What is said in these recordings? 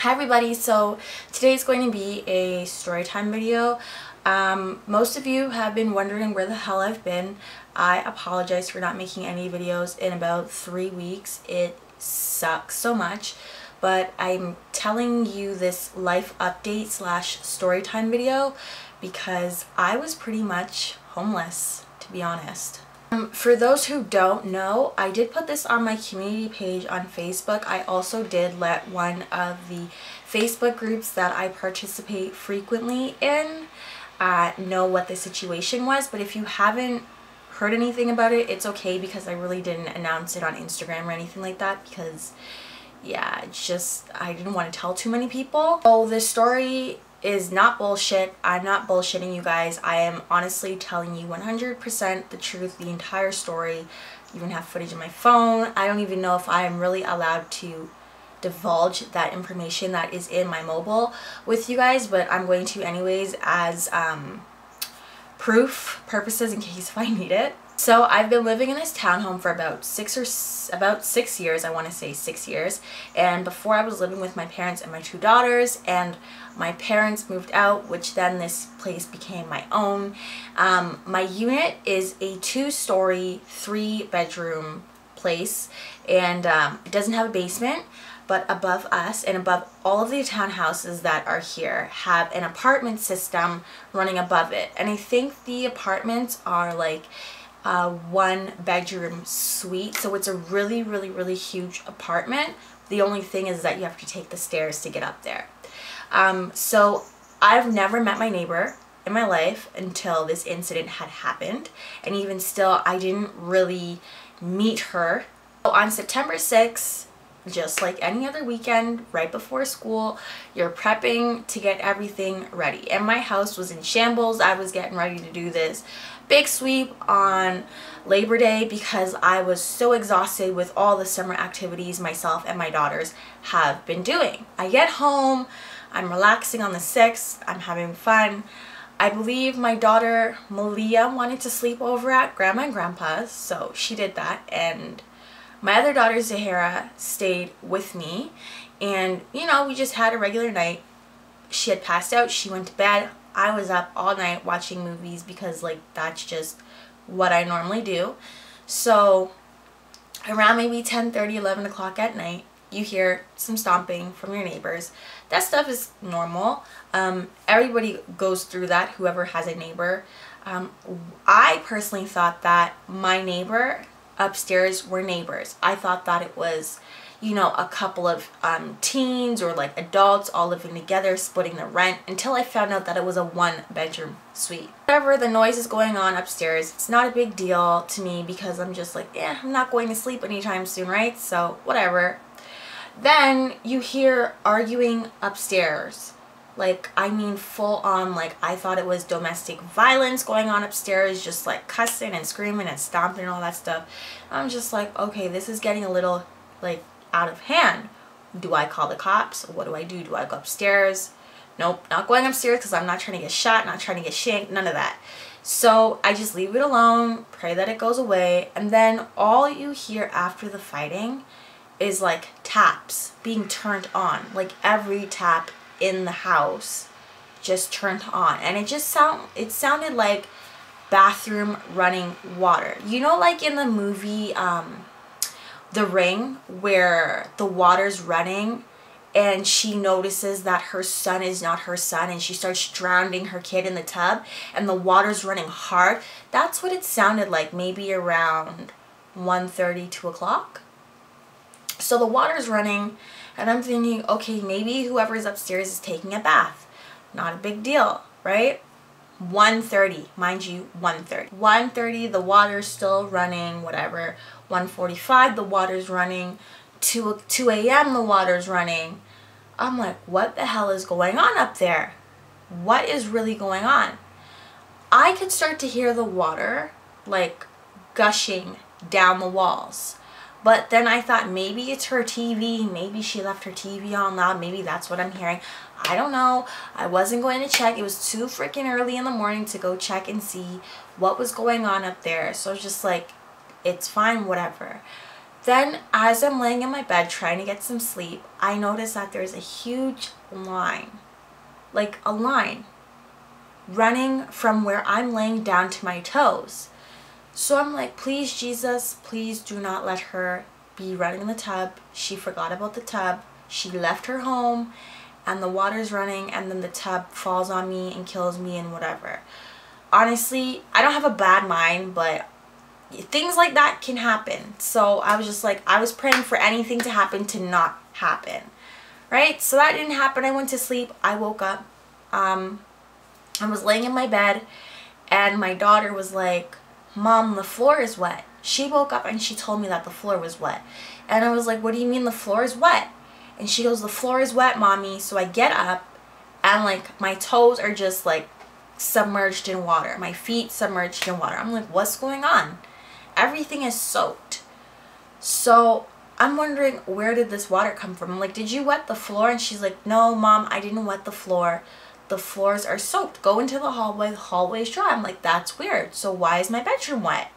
Hi everybody, so today's going to be a story time video. Most of you have been wondering where the hell I've been. I apologize for not making any videos in about 3 weeks. It sucks so much, but I'm telling you this life update slash story time video because I was pretty much homeless, to be honest. For those who don't know, I did put this on my community page on Facebook. I also did let one of the Facebook groups that I participate frequently in know what the situation was. But if you haven't heard anything about it, it's okay because I really didn't announce it on Instagram or anything like that because, yeah, it's just, I didn't want to tell too many people. So this story is not bullshit. I'm not bullshitting you guys. I am honestly telling you 100% the truth, the entire story. I even have footage on my phone. I don't even know if I am really allowed to divulge that information that is in my mobile with you guys, but I'm going to anyways as proof purposes in case if I need it. So I've been living in this townhome for about 6 years. I want to say 6 years. And before I was living with my parents and my 2 daughters, and my parents moved out, which then this place became my own. My unit is a 2-story, 3-bedroom place, and it doesn't have a basement. But above us and above all of the townhouses that are here have an apartment system running above it. And I think the apartments are like 1-bedroom suite. So it's a really, really, really huge apartment. The only thing is that you have to take the stairs to get up there. So I've never met my neighbor in my life until this incident had happened. And even still, I didn't really meet her. So on September 6th, just like any other weekend, right before school, you're prepping to get everything ready. And my house was in shambles. I was getting ready to do this big sweep on Labor Day because I was so exhausted with all the summer activities myself and my daughters have been doing. I get home, I'm relaxing on the 6th, I'm having fun. I believe my daughter Malia wanted to sleep over at Grandma and Grandpa's, so she did that, and my other daughter Zahara stayed with me, and you know, we just had a regular night. She had passed out, she went to bed. I was up all night watching movies because like that's just what I normally do. So around maybe 10:30, 11 o'clock at night, you hear some stomping from your neighbors. That stuff is normal. Everybody goes through that, whoever has a neighbor. I personally thought that my neighbor upstairs were neighbors. I thought that it was, you know, a couple of teens or like adults all living together splitting the rent, until I found out that it was a 1-bedroom suite. Whatever the noise is going on upstairs, it's not a big deal to me because I'm just like, yeah, I'm not going to sleep anytime soon, right? So whatever. Then you hear arguing upstairs. Like, I mean, full on, like, I thought it was domestic violence going on upstairs, just like cussing and screaming and stomping and all that stuff. I'm just like, okay, this is getting a little, like, out of hand. Do I call the cops? What do? Do I go upstairs? Nope, not going upstairs because I'm not trying to get shot, not trying to get shanked, none of that. So I just leave it alone, pray that it goes away, and then all you hear after the fighting is like taps being turned on. Like every tap in the house just turned on, and it sounded like bathroom running water. You know, like in the movie The Ring, where the water's running and she notices that her son is not her son and she starts drowning her kid in the tub and the water's running hard. That's what it sounded like, maybe around 1:30, 2 o'clock. So the water's running, and I'm thinking, okay, maybe whoever's upstairs is taking a bath. Not a big deal, right? 1:30, mind you, 1:30. 1:30, the water's still running, whatever. 1:45, the water's running. 2 a.m., the water's running. I'm like, what the hell is going on up there? What is really going on? I could start to hear the water, like, gushing down the walls. But then I thought maybe it's her TV, maybe she left her TV on loud, maybe that's what I'm hearing. I don't know. I wasn't going to check. It was too freaking early in the morning to go check and see what was going on up there. So I was just like, it's fine, whatever. Then as I'm laying in my bed trying to get some sleep, I notice that there's a huge line, like a line, running from where I'm laying down to my toes. So I'm like, please Jesus, please do not let her be running in the tub. She forgot about the tub. She left her home and the water's running and then the tub falls on me and kills me and whatever. Honestly, I don't have a bad mind, but things like that can happen. So I was just like, I was praying for anything to happen to not happen, right? So that didn't happen. I went to sleep. I woke up. I was laying in my bed and my daughter was like, Mom, the floor is wet. She woke up and she told me that the floor was wet. And I was like, what do you mean the floor is wet? And she goes, the floor is wet, Mommy. So I get up and like my toes are just like submerged in water. My feet submerged in water. I'm like, what's going on? Everything is soaked. So I'm wondering, where did this water come from? I'm like, did you wet the floor? And she's like, no, Mom, I didn't wet the floor. The floors are soaked. Go into the hallway. The hallway's dry. I'm like, that's weird. So why is my bedroom wet?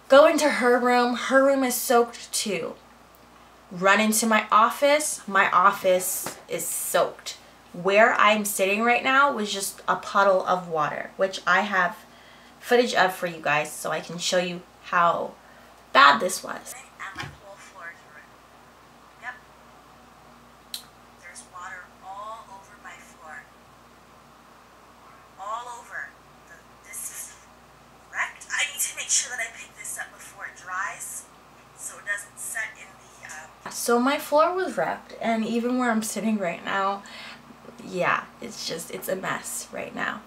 Go into her room. Her room is soaked too. Run into my office. My office is soaked. Where I'm sitting right now was just a puddle of water, which I have footage of for you guys so I can show you how bad this was. And my whole floor is ruined. Yep. There's water all over my floor. All over. This is wrecked. I need to make sure that I pick this up before it dries so it doesn't set in the... So my floor was wrecked, and even where I'm sitting right now, yeah, it's a mess right now.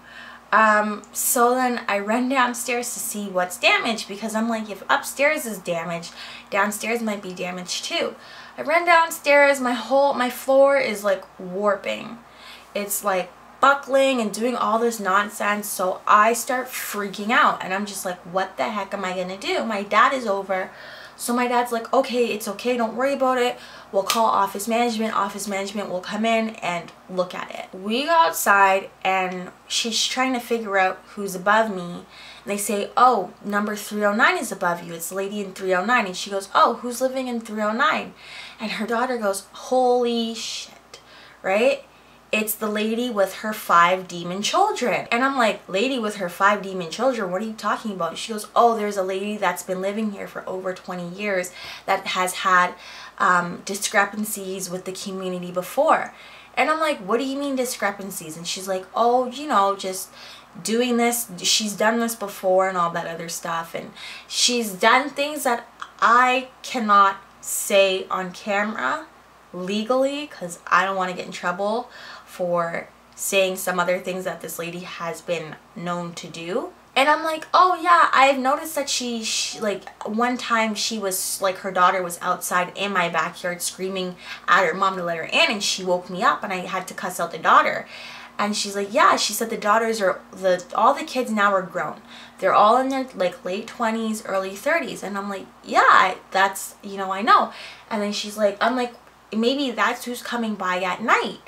So then I run downstairs to see what's damaged, because I'm like, if upstairs is damaged, downstairs might be damaged too. I run downstairs, my floor is like warping. It's like buckling and doing all this nonsense. So I start freaking out and I'm just like, what the heck am I gonna do? My dad is over. So my dad's like, okay, it's okay, don't worry about it. We'll call office management. Office management will come in and look at it. We go outside and she's trying to figure out who's above me. And they say, oh, number 309 is above you. It's the lady in 309. And she goes, oh, who's living in 309? And her daughter goes, holy shit, right? It's the lady with her 5 demon children. And I'm like, lady with her 5 demon children, what are you talking about? She goes, oh, there's a lady that's been living here for over 20 years that has had discrepancies with the community before. And I'm like, what do you mean discrepancies? And she's like, oh, you know, just doing this. She's done this before and all that other stuff. And she's done things that I cannot say on camera legally, because I don't want to get in trouble for saying some other things that this lady has been known to do. And I'm like, oh yeah, I've noticed that she like one time she was like, her daughter was outside in my backyard screaming at her mom to let her in, and she woke me up and I had to cuss out the daughter. And she's like, yeah, she said the daughters are, all the kids now are grown. They're all in their like late 20s, early 30s. And I'm like, yeah, that's, you know, I know. And then she's like, I'm like, maybe that's who's coming by at night.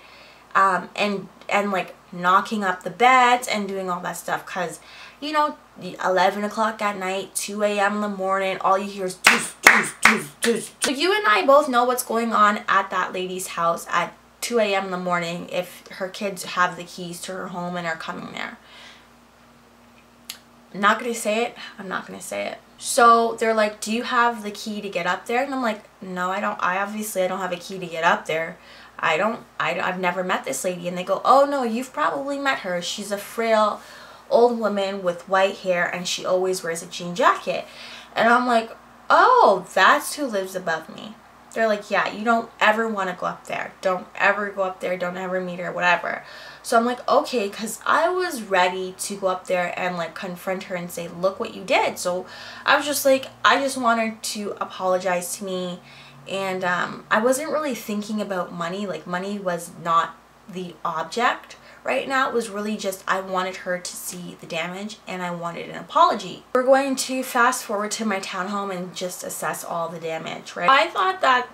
And like knocking up the beds and doing all that stuff, because, you know, 11 o'clock at night, 2 a.m. in the morning, all you hear is doof, doof, doof, doof. So you and I both know what's going on at that lady's house at 2 a.m. in the morning if her kids have the keys to her home and are coming there. I'm not going to say it. I'm not going to say it. So they're like, do you have the key to get up there? And I'm like, no, I don't. Obviously I don't have a key to get up there. I've never met this lady. And they go, oh no, you've probably met her. She's a frail old woman with white hair and she always wears a jean jacket. And I'm like, oh, that's who lives above me. They're like, yeah, you don't ever want to go up there. Don't ever go up there. Don't ever meet her, whatever. So I'm like, okay, because I was ready to go up there and like confront her and say, look what you did. So I was just like, I just wanted to apologize to me. And I wasn't really thinking about money. Like, money was not the object right now. It was really just, I wanted her to see the damage and I wanted an apology. We're going to fast forward to my townhome and just assess all the damage, right? I thought that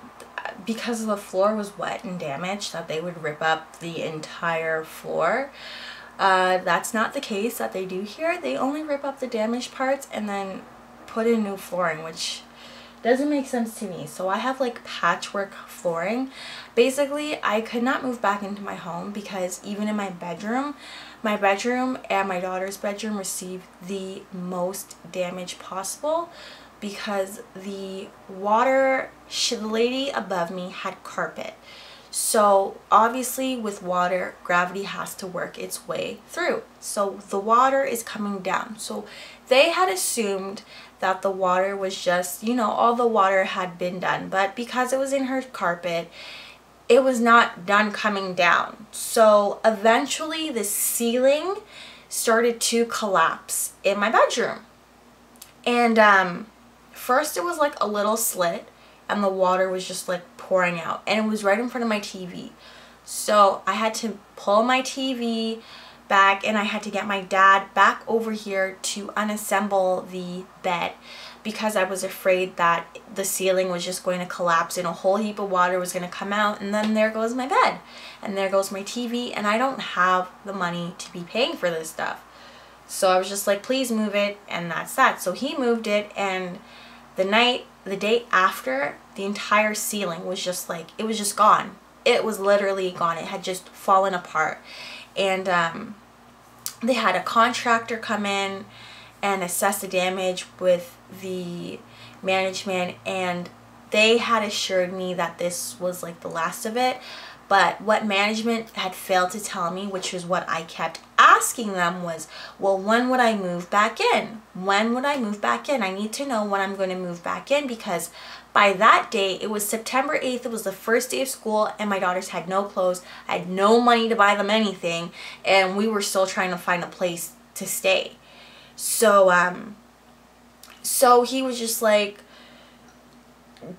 because the floor was wet and damaged that they would rip up the entire floor. That's not the case that they do here. They only rip up the damaged parts and then put in new flooring, which Doesn't make sense to me. So I have like patchwork flooring. Basically, I could not move back into my home because even in my bedroom and my daughter's bedroom received the most damage possible because the lady above me had carpet. So obviously with water, gravity has to work its way through. So the water is coming down. So they had assumed that the water was just, you know, all the water had been done. But because it was in her carpet, it was not done coming down. So eventually the ceiling started to collapse in my bedroom. And first it was like a little slit and the water was just like pouring out, and it was right in front of my TV. So I had to pull my TV back and I had to get my dad back over here to unassemble the bed because I was afraid that the ceiling was just going to collapse and a whole heap of water was going to come out, and then there goes my bed and there goes my TV, and I don't have the money to be paying for this stuff. So I was just like, please move it, and that's that. So he moved it, and the day after, the entire ceiling was just like, it was just gone. It was literally gone. It had just fallen apart. And they had a contractor come in and assess the damage with the management, and they had assured me that this was like the last of it. But what management had failed to tell me, which was what I kept asking them, was, well, when would I move back in? When would I move back in? I need to know when I'm going to move back in, because by that day, it was September 8th. It was the first day of school, and my daughters had no clothes. I had no money to buy them anything, and we were still trying to find a place to stay. So, so he was just like,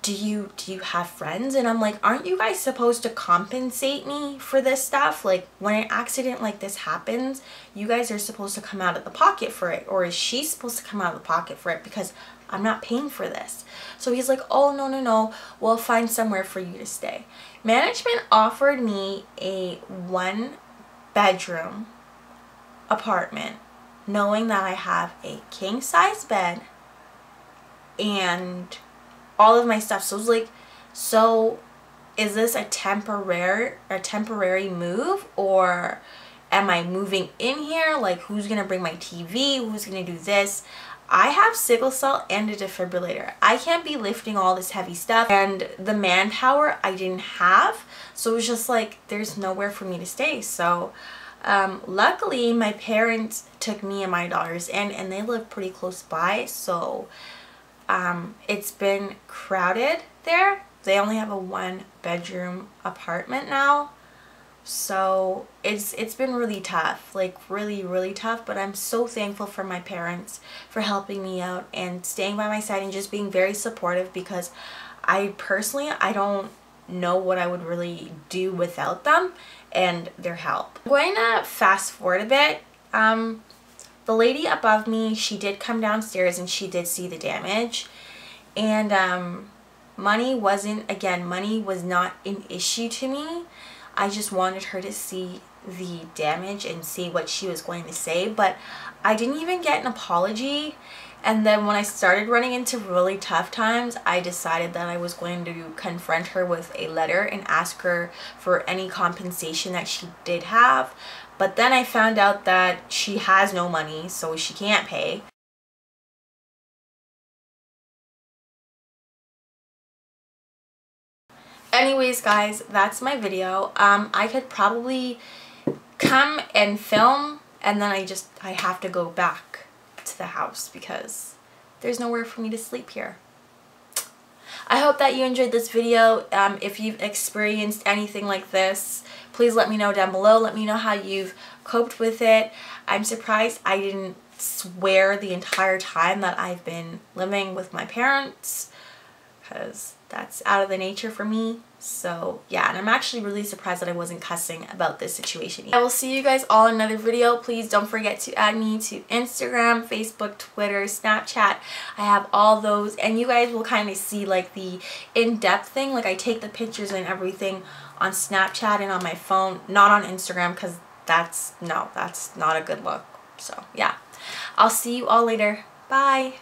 do you have friends? And I'm like, aren't you guys supposed to compensate me for this stuff? Like, when an accident like this happens, you guys are supposed to come out of the pocket for it, or is she supposed to come out of the pocket for it, because I'm not paying for this? So he's like, oh, no, we'll find somewhere for you to stay. Management offered me a 1-bedroom apartment, knowing that I have a king-size bed and all of my stuff. So I was like, so is this a temporary move, or am I moving in here? Like, who's gonna bring my TV? Who's gonna do this? I have sickle cell and a defibrillator. I can't be lifting all this heavy stuff, and the manpower I didn't have. So it was just like, there's nowhere for me to stay. So luckily my parents took me and my daughters in, and they live pretty close by. So it's been crowded there. They only have a 1-bedroom apartment now. So it's been really tough, like really tough, but I'm so thankful for my parents for helping me out and staying by my side and just being very supportive, because I personally, I don't know what I would really do without them and their help. I'm going to fast forward a bit. The lady above me, she did come downstairs and she did see the damage, and money was not an issue to me. I just wanted her to see the damage and see what she was going to say, but I didn't even get an apology. And then when I started running into really tough times, I decided that I was going to confront her with a letter and ask her for any compensation that she did have. But then I found out that she has no money, so she can't pay. Anyways, guys, that's my video. I could probably come and film, and then I have to go back to the house because there's nowhere for me to sleep here. I hope that you enjoyed this video. If you've experienced anything like this, please let me know down below. Let me know how you've coped with it. I'm surprised I didn't swear the entire time that I've been living with my parents, because that's out of the nature for me. So yeah, and I'm actually really surprised that I wasn't cussing about this situation. I will see you guys all in another video. Please don't forget to add me to Instagram, Facebook, Twitter, Snapchat. I have all those, and you guys will kind of see like the in-depth thing. Like, I take the pictures and everything on Snapchat and on my phone, not on Instagram, because that's not a good look. So yeah, I'll see you all later. Bye.